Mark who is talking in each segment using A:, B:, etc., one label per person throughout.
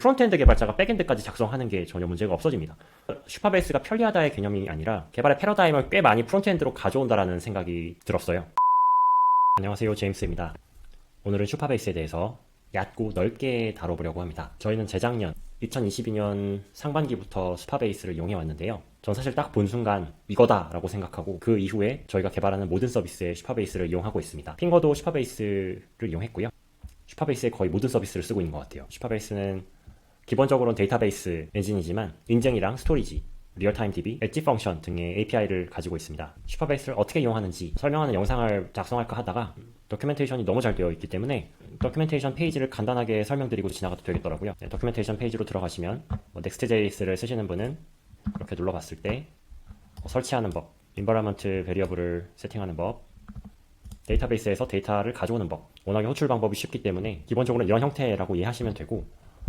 A: 프론트엔드 개발자가 백엔드까지 작성하는 게 전혀 문제가 없어집니다. 슈퍼베이스가 편리하다의 개념이 아니라 개발의 패러다임을 꽤 많이 프론트엔드로 가져온다라는 생각이 들었어요. 안녕하세요, 제임스입니다. 오늘은 슈퍼베이스에 대해서 얕고 넓게 다뤄보려고 합니다. 저희는 재작년 2022년 상반기부터 슈퍼베이스를 이용해왔는데요. 전 사실 딱 본 순간 이거다 라고 생각하고 그 이후에 저희가 개발하는 모든 서비스에 슈퍼베이스를 이용하고 있습니다. 핑거도 슈퍼베이스를 이용했고요. 슈퍼베이스의 거의 모든 서비스를 쓰고 있는 것 같아요. 슈퍼베이스는 기본적으로는 데이터베이스 엔진이지만 인증이랑 스토리지, 리얼타임 DB, 엣지 펑션 등의 API를 가지고 있습니다. 슈퍼베이스를 어떻게 이용하는지 설명하는 영상을 작성할까 하다가 도큐멘테이션이 너무 잘 되어 있기 때문에 도큐멘테이션 페이지를 간단하게 설명드리고 지나가도 되겠더라고요. 도큐멘테이션 페이지로 들어가시면 Next.js를 쓰시는 분은 이렇게 눌러봤을 때 설치하는 법, environment variable을 세팅하는 법, 데이터베이스에서 데이터를 가져오는 법, 워낙에 호출 방법이 쉽기 때문에 기본적으로 이런 형태라고 이해하시면 되고,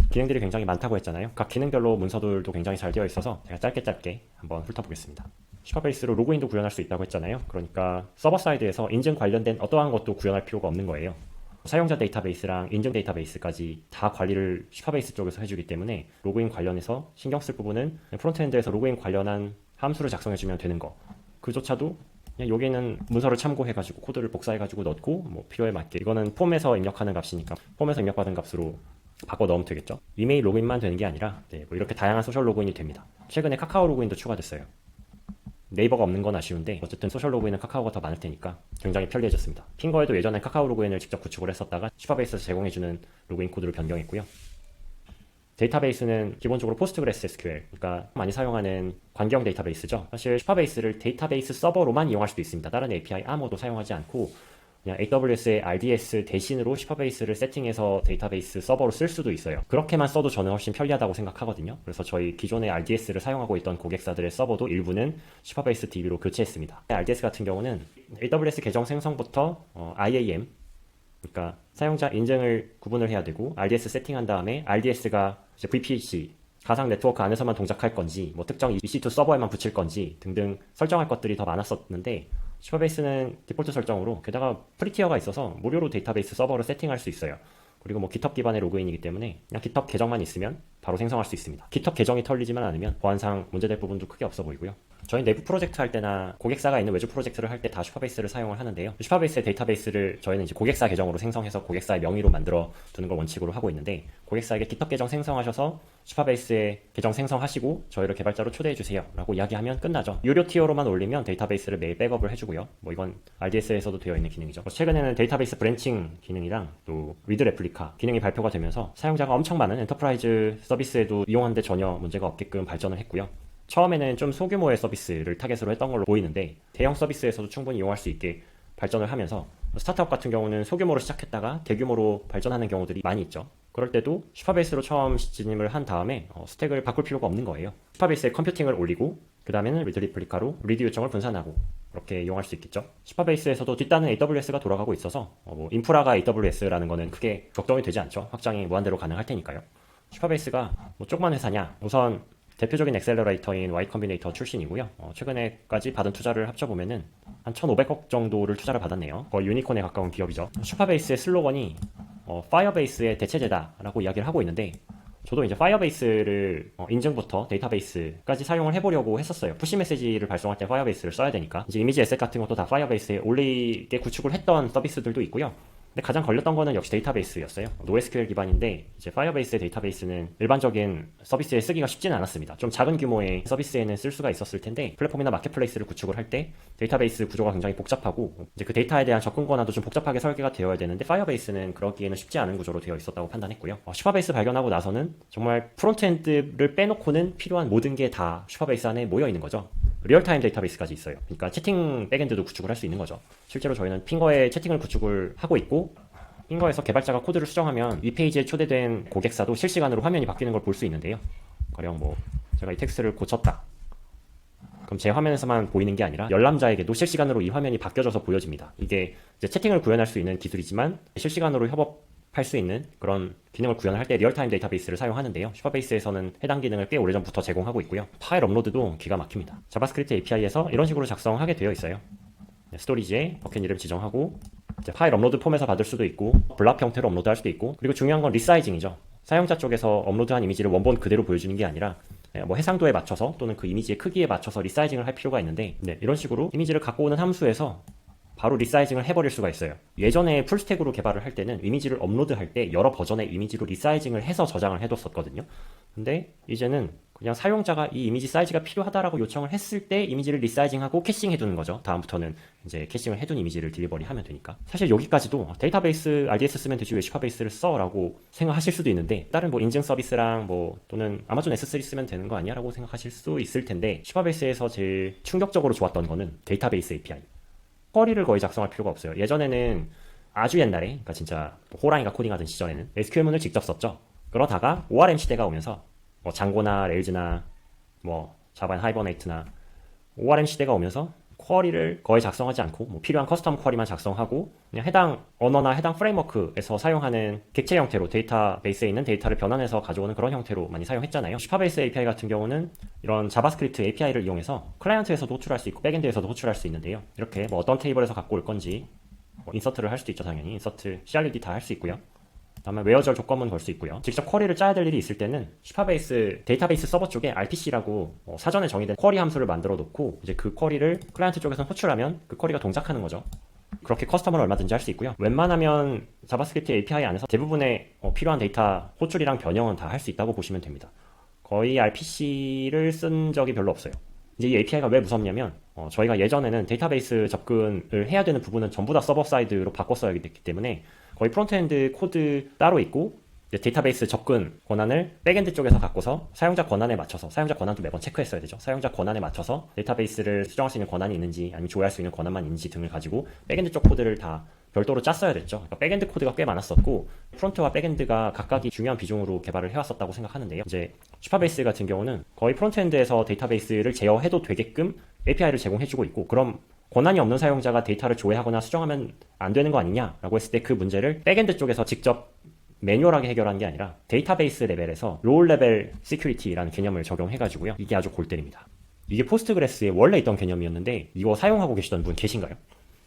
A: 기능들이 굉장히 많다고 했잖아요. 각 기능별로 문서들도 굉장히 잘 되어 있어서 제가 짧게 한번 훑어보겠습니다. 슈퍼베이스로 로그인도 구현할 수 있다고 했잖아요. 그러니까 서버 사이드에서 인증 관련된 어떠한 것도 구현할 필요가 없는 거예요. 사용자 데이터베이스랑 인증 데이터베이스까지 다 관리를 슈퍼베이스 쪽에서 해주기 때문에 로그인 관련해서 신경 쓸 부분은 프론트엔드에서 로그인 관련한 함수를 작성해주면 되는 거, 그조차도 그냥 여기는 문서를 참고해가지고 코드를 복사해가지고 넣고 뭐 필요에 맞게, 이거는 폼에서 입력하는 값이니까 폼에서 입력받은 값으로 바꿔 넣으면 되겠죠. 이메일 로그인만 되는 게 아니라 뭐 이렇게 다양한 소셜 로그인이 됩니다. 최근에 카카오 로그인도 추가됐어요. 네이버가 없는 건 아쉬운데 어쨌든 소셜 로그인은 카카오가 더 많을 테니까 굉장히 편리해졌습니다. 핑거에도 예전에 카카오 로그인을 직접 구축을 했었다가 슈퍼베이스에서 제공해주는 로그인 코드로 변경했고요. 데이터베이스는 기본적으로 포스트그레스 SQL, 그러니까 많이 사용하는 관계형 데이터베이스죠. 사실 슈퍼베이스를 데이터베이스 서버로만 이용할 수도 있습니다. 다른 API 아무것도 사용하지 않고 그냥 AWS의 RDS 대신으로 슈퍼베이스를 세팅해서 데이터베이스 서버로 쓸 수도 있어요. 그렇게만 써도 저는 훨씬 편리하다고 생각하거든요. 그래서 저희 기존의 RDS를 사용하고 있던 고객사들의 서버도 일부는 슈퍼베이스 DB로 교체했습니다. RDS 같은 경우는 AWS 계정 생성부터 IAM, 그러니까 사용자 인증을 구분을 해야 되고, RDS 세팅한 다음에 RDS가 이제 VPC, 가상 네트워크 안에서만 동작할 건지, 뭐 특정 EC2 서버에만 붙일 건지 등등 설정할 것들이 더 많았었는데, 슈퍼베이스는 디폴트 설정으로, 게다가 프리티어가 있어서 무료로 데이터베이스 서버를 세팅할 수 있어요. 그리고 뭐 GitHub 기반의 로그인이기 때문에 그냥 GitHub 계정만 있으면 바로 생성할 수 있습니다. GitHub 계정이 털리지만 않으면 보안상 문제될 부분도 크게 없어 보이고요. 저희 내부 프로젝트 할 때나 고객사가 있는 외주 프로젝트를 할 때 다 슈퍼베이스를 사용을 하는데요. 슈퍼베이스의 데이터베이스를 저희는 이제 고객사 계정으로 생성해서 고객사의 명의로 만들어 두는 걸 원칙으로 하고 있는데, 고객사에게 GitHub 계정 생성하셔서 슈퍼베이스에 계정 생성하시고 저희를 개발자로 초대해 주세요 라고 이야기하면 끝나죠. 유료 티어로만 올리면 데이터베이스를 매일 백업을 해주고요. 뭐 이건 RDS에서도 되어 있는 기능이죠. 최근에는 데이터베이스 브랜칭 기능이랑 또 리드 레플리카 기능이 발표가 되면서 사용자가 엄청 많은 엔터프라이즈 서비스에도 이용하는데 전혀 문제가 없게끔 발전을 했고요. 처음에는 좀 소규모의 서비스를 타겟으로 했던 걸로 보이는데 대형 서비스에서도 충분히 이용할 수 있게 발전을 하면서, 스타트업 같은 경우는 소규모로 시작했다가 대규모로 발전하는 경우들이 많이 있죠. 그럴 때도 슈퍼베이스로 처음 진입을 한 다음에 스택을 바꿀 필요가 없는 거예요. 슈퍼베이스에 컴퓨팅을 올리고 그 다음에는 리드 리플리카로 리드 요청을 분산하고 그렇게 이용할 수 있겠죠. 슈퍼베이스에서도 뒷단은 AWS가 돌아가고 있어서 뭐 인프라가 AWS라는 거는 크게 걱정이 되지 않죠. 확장이 무한대로 가능할 테니까요. 슈퍼베이스가 뭐 조그만 회사냐? 우선 대표적인 엑셀러레이터인 Y 컴비네이터 출신이고요. 최근에까지 받은 투자를 합쳐보면은 한 1,500억 정도를 투자를 받았네요. 거의 유니콘에 가까운 기업이죠. 슈퍼베이스의 슬로건이 파이어베이스의 대체제다라고 이야기를 하고 있는데, 저도 이제 파이어베이스를 인증부터 데이터베이스까지 사용을 해보려고 했었어요. 푸시 메시지를 발송할 때 파이어베이스를 써야 되니까. 이제 이미지 에셋 같은 것도 다 파이어베이스에 올리게 구축을 했던 서비스들도 있고요. 근데 가장 걸렸던 거는 역시 데이터베이스였어요. NoSQL 기반인데 이제 파이어베이스의 데이터베이스는 일반적인 서비스에 쓰기가 쉽지는 않았습니다. 좀 작은 규모의 서비스에는 쓸 수가 있었을 텐데, 플랫폼이나 마켓플레이스를 구축을 할 때 데이터베이스 구조가 굉장히 복잡하고 이제 그 데이터에 대한 접근 권한도 좀 복잡하게 설계가 되어야 되는데, 파이어베이스는 그러기에는 쉽지 않은 구조로 되어 있었다고 판단했고요. 슈퍼베이스 발견하고 나서는 정말 프론트엔드를 빼놓고는 필요한 모든 게 다 슈퍼베이스 안에 모여 있는 거죠. 리얼타임 데이터베이스까지 있어요. 그러니까 채팅 백엔드도 구축을 할 수 있는 거죠. 실제로 저희는 핑거에 채팅을 구축을 하고 있고, 핑거에서 개발자가 코드를 수정하면 이 페이지에 초대된 고객사도 실시간으로 화면이 바뀌는 걸 볼 수 있는데요. 가령 뭐 제가 이 텍스트를 고쳤다. 그럼 제 화면에서만 보이는 게 아니라 열람자에게도 실시간으로 이 화면이 바뀌어져서 보여집니다. 이게 이제 채팅을 구현할 수 있는 기술이지만 실시간으로 협업할 수 있는 그런 기능을 구현을 할 때 리얼타임 데이터베이스를 사용하는데요. 슈퍼베이스에서는 해당 기능을 꽤 오래전부터 제공하고 있고요. 파일 업로드도 기가 막힙니다. 자바스크립트 API에서 이런 식으로 작성하게 되어 있어요. 스토리지에 버켓 이름 지정하고, 이제 파일 업로드 폼에서 받을 수도 있고 블랍 형태로 업로드할 수도 있고, 그리고 중요한 건 리사이징이죠. 사용자 쪽에서 업로드한 이미지를 원본 그대로 보여주는 게 아니라 뭐 해상도에 맞춰서 또는 그 이미지의 크기에 맞춰서 리사이징을 할 필요가 있는데 이런 식으로 이미지를 갖고 오는 함수에서 바로 리사이징을 해버릴 수가 있어요. 예전에 풀스택으로 개발을 할 때는 이미지를 업로드할 때 여러 버전의 이미지로 리사이징을 해서 저장을 해뒀었거든요. 근데 이제는 그냥 사용자가 이 이미지 사이즈가 필요하다라고 요청을 했을 때 이미지를 리사이징하고 캐싱 해두는 거죠. 다음부터는 이제 캐싱을 해둔 이미지를 딜리버리 하면 되니까. 사실 여기까지도 데이터베이스 RDS 쓰면 되지 왜 슈퍼베이스를 써? 라고 생각하실 수도 있는데 다른 뭐 인증 서비스랑 뭐 또는 아마존 S3 쓰면 되는 거 아니야? 라고 생각하실 수 있을 텐데 슈퍼베이스에서 제일 충격적으로 좋았던 거는 데이터베이스 API. 쿼리를 거의 작성할 필요가 없어요. 예전에는 아주 옛날에, 그러니까 진짜 호랑이가 코딩하던 시절에는 SQL문을 직접 썼죠. 그러다가 ORM 시대가 오면서 뭐 장고나 레일즈나 뭐 자바 하이버네이트나 ORM 시대가 오면서 쿼리를 거의 작성하지 않고 뭐 필요한 커스텀 쿼리만 작성하고 그냥 해당 언어나 해당 프레임워크에서 사용하는 객체 형태로 데이터베이스에 있는 데이터를 변환해서 가져오는 그런 형태로 많이 사용했잖아요. 슈퍼베이스 API 같은 경우는 이런 자바스크립트 API를 이용해서 클라이언트에서도 호출할 수 있고 백엔드에서도 호출할 수 있는데요. 이렇게 뭐 어떤 테이블에서 갖고 올 건지 뭐 인서트를 할 수도 있죠. 당연히 인서트, CRUD 다 할 수 있고요. 다음에 웨어절 조건문 걸 수 있고요. 직접 쿼리를 짜야 될 일이 있을 때는 슈퍼베이스 데이터베이스 서버 쪽에 RPC라고 사전에 정의된 쿼리 함수를 만들어 놓고 이제 그 쿼리를 클라이언트 쪽에서 호출하면 그 쿼리가 동작하는 거죠. 그렇게 커스텀을 얼마든지 할 수 있고요. 웬만하면 자바스크립트 API 안에서 대부분의 필요한 데이터 호출이랑 변형은 다 할 수 있다고 보시면 됩니다. 거의 RPC를 쓴 적이 별로 없어요. 이제 이 API가 왜 무섭냐면 저희가 예전에는 데이터베이스 접근을 해야 되는 부분은 전부 다 서버 사이드로 바꿨어야 됐기 때문에 거의 프론트엔드 코드 따로 있고 데이터베이스 접근 권한을 백엔드 쪽에서 갖고서 사용자 권한에 맞춰서 사용자 권한도 매번 체크했어야 되죠. 사용자 권한에 맞춰서 데이터베이스를 수정할 수 있는 권한이 있는지 아니면 조회할 수 있는 권한만 있는지 등을 가지고 백엔드 쪽 코드를 다 별도로 짰어야 됐죠. 그러니까 백엔드 코드가 꽤 많았었고 프론트와 백엔드가 각각이 중요한 비중으로 개발을 해왔었다고 생각하는데요. 이제 슈퍼베이스 같은 경우는 거의 프론트엔드에서 데이터베이스를 제어해도 되게끔 API를 제공해주고 있고 그럼 권한이 없는 사용자가 데이터를 조회하거나 수정하면 안 되는 거 아니냐라고 했을 때 그 문제를 백엔드 쪽에서 직접 매뉴얼하게 해결하는 게 아니라 데이터베이스 레벨에서 로우 레벨 시큐리티라는 개념을 적용해가지고요. 이게 아주 골 때립니다. 이게 포스트그레스에 원래 있던 개념이었는데 이거 사용하고 계시던 분 계신가요?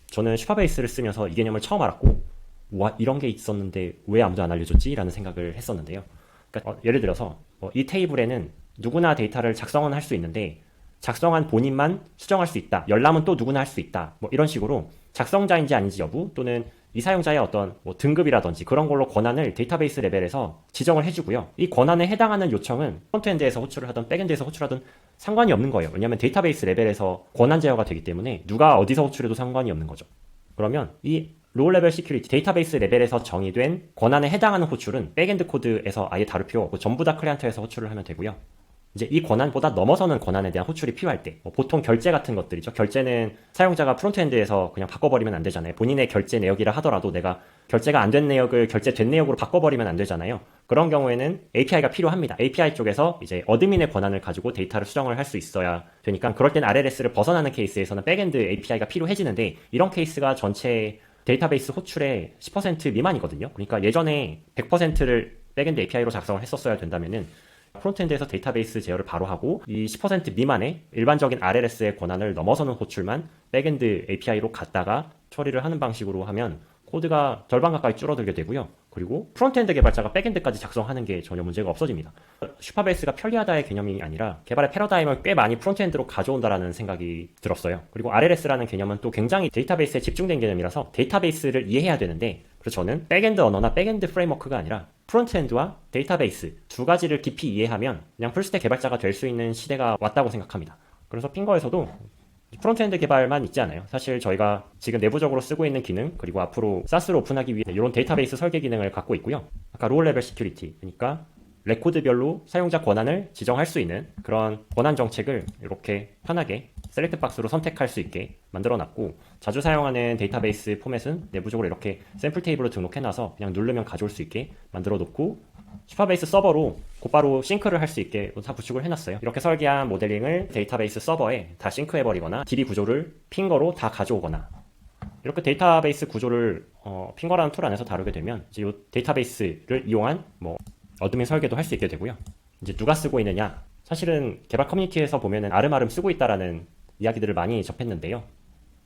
A: 저는 슈퍼베이스를 쓰면서 이 개념을 처음 알았고 와 이런 게 있었는데 왜 아무도 안 알려줬지? 라는 생각을 했었는데요. 그러니까 예를 들어서 이 테이블에는 누구나 데이터를 작성은 할 수 있는데 작성한 본인만 수정할 수 있다. 열람은 또 누구나 할 수 있다. 뭐 이런 식으로 작성자인지 아닌지 여부 또는 이 사용자의 어떤 뭐 등급이라든지 그런 걸로 권한을 데이터베이스 레벨에서 지정을 해주고요. 이 권한에 해당하는 요청은 프론트엔드에서 호출을 하든 백엔드에서 호출하든 상관이 없는 거예요. 왜냐하면 데이터베이스 레벨에서 권한 제어가 되기 때문에 누가 어디서 호출해도 상관이 없는 거죠. 그러면 이 로우 레벨 시큐리티 데이터베이스 레벨에서 정의된 권한에 해당하는 호출은 백엔드 코드에서 아예 다룰 필요가 없고 전부 다 클라이언트에서 호출을 하면 되고요. 이제 이 권한보다 넘어서는 권한에 대한 호출이 필요할 때 보통 결제 같은 것들이죠. 결제는 사용자가 프론트엔드에서 그냥 바꿔버리면 안 되잖아요. 본인의 결제 내역이라 하더라도 내가 결제가 안 된 내역을 결제된 내역으로 바꿔버리면 안 되잖아요. 그런 경우에는 API가 필요합니다. API 쪽에서 이제 어드민의 권한을 가지고 데이터를 수정을 할 수 있어야 되니까 그럴 땐 RLS를 벗어나는 케이스에서는 백엔드 API가 필요해지는데 이런 케이스가 전체 데이터베이스 호출의 10% 미만이거든요. 그러니까 예전에 100%를 백엔드 API로 작성을 했었어야 된다면은 프론트엔드에서 데이터베이스 제어를 바로 하고 이 10% 미만의 일반적인 RLS의 권한을 넘어서는 호출만 백엔드 API로 갖다가 처리를 하는 방식으로 하면 코드가 절반 가까이 줄어들게 되고요. 그리고 프론트엔드 개발자가 백엔드까지 작성하는 게 전혀 문제가 없어집니다. 슈퍼베이스가 편리하다의 개념이 아니라 개발의 패러다임을 꽤 많이 프론트엔드로 가져온다라는 생각이 들었어요. 그리고 RLS라는 개념은 또 굉장히 데이터베이스에 집중된 개념이라서 데이터베이스를 이해해야 되는데 그래서 저는 백엔드 언어나 백엔드 프레임워크가 아니라 프론트엔드와 데이터베이스 두 가지를 깊이 이해하면 그냥 풀스택 개발자가 될 수 있는 시대가 왔다고 생각합니다. 그래서 핑거에서도 프론트엔드 개발만 있지 않아요. 사실 저희가 지금 내부적으로 쓰고 있는 기능 그리고 앞으로 SaaS로 오픈하기 위해 이런 데이터베이스 설계 기능을 갖고 있고요. 아까 로우 레벨 시큐리티 그러니까 레코드별로 사용자 권한을 지정할 수 있는 그런 권한 정책을 이렇게 편하게 셀렉트 박스로 선택할 수 있게 만들어놨고 자주 사용하는 데이터베이스 포맷은 내부적으로 이렇게 샘플 테이블로 등록해놔서 그냥 누르면 가져올 수 있게 만들어놓고 슈퍼베이스 서버로 곧바로 싱크를 할 수 있게 다 구축을 해놨어요. 이렇게 설계한 모델링을 데이터베이스 서버에 다 싱크해버리거나 DB 구조를 핑거로 다 가져오거나 이렇게 데이터베이스 구조를 핑거라는 툴 안에서 다루게 되면 이제 이 데이터베이스를 이용한 뭐 어드민 설계도 할 수 있게 되고요. 이제 누가 쓰고 있느냐? 사실은 개발 커뮤니티에서 보면은 아름아름 쓰고 있다라는 이야기들을 많이 접했는데요.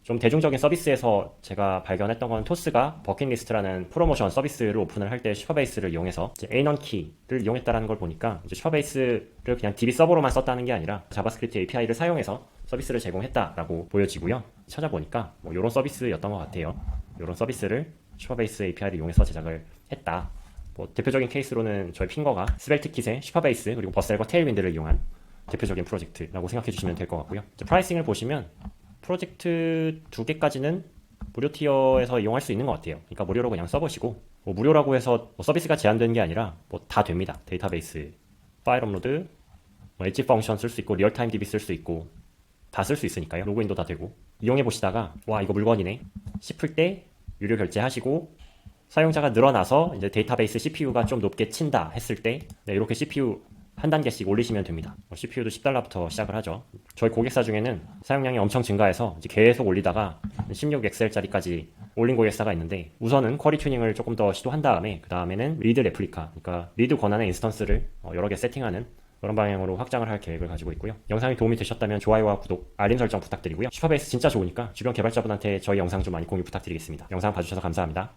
A: 좀 대중적인 서비스에서 제가 발견했던 건 토스가 버킷리스트라는 프로모션 서비스를 오픈을 할 때 슈퍼베이스를 이용해서 이제 A-non-key를 이용했다는 걸 보니까 이제 슈퍼베이스를 그냥 DB 서버로만 썼다는 게 아니라 자바스크립트 API를 사용해서 서비스를 제공했다라고 보여지고요. 찾아보니까 뭐 이런 서비스였던 것 같아요. 이런 서비스를 슈퍼베이스 API를 이용해서 제작을 했다. 뭐 대표적인 케이스로는 저희 핑거가 스벨트킷의 슈퍼베이스 그리고 버셀과 테일윈드를 이용한 대표적인 프로젝트라고 생각해 주시면 될 것 같고요. 이제 프라이싱을 보시면 프로젝트 2개까지는 무료 티어에서 이용할 수 있는 것 같아요. 그러니까 무료로 그냥 써보시고 뭐 무료라고 해서 뭐 서비스가 제한되는 게 아니라 뭐 다 됩니다. 데이터베이스, 파일 업로드, 뭐 엣지 펑션 쓸 수 있고 리얼타임 DB 쓸 수 있고 다 쓸 수 있으니까요. 로그인도 다 되고 이용해 보시다가 와 이거 물건이네 싶을 때 유료 결제하시고 사용자가 늘어나서 이제 데이터베이스 CPU가 좀 높게 친다 했을 때 네, 이렇게 CPU 한 단계씩 올리시면 됩니다. CPU도 $10부터 시작을 하죠. 저희 고객사 중에는 사용량이 엄청 증가해서 이제 계속 올리다가 16XL짜리까지 올린 고객사가 있는데 우선은 쿼리 튜닝을 조금 더 시도한 다음에 그 다음에는 리드 레플리카, 그러니까 리드 권한의 인스턴스를 여러 개 세팅하는 그런 방향으로 확장을 할 계획을 가지고 있고요. 영상이 도움이 되셨다면 좋아요와 구독, 알림 설정 부탁드리고요. 슈퍼베이스 진짜 좋으니까 주변 개발자분한테 저희 영상 좀 많이 공유 부탁드리겠습니다. 영상 봐주셔서 감사합니다.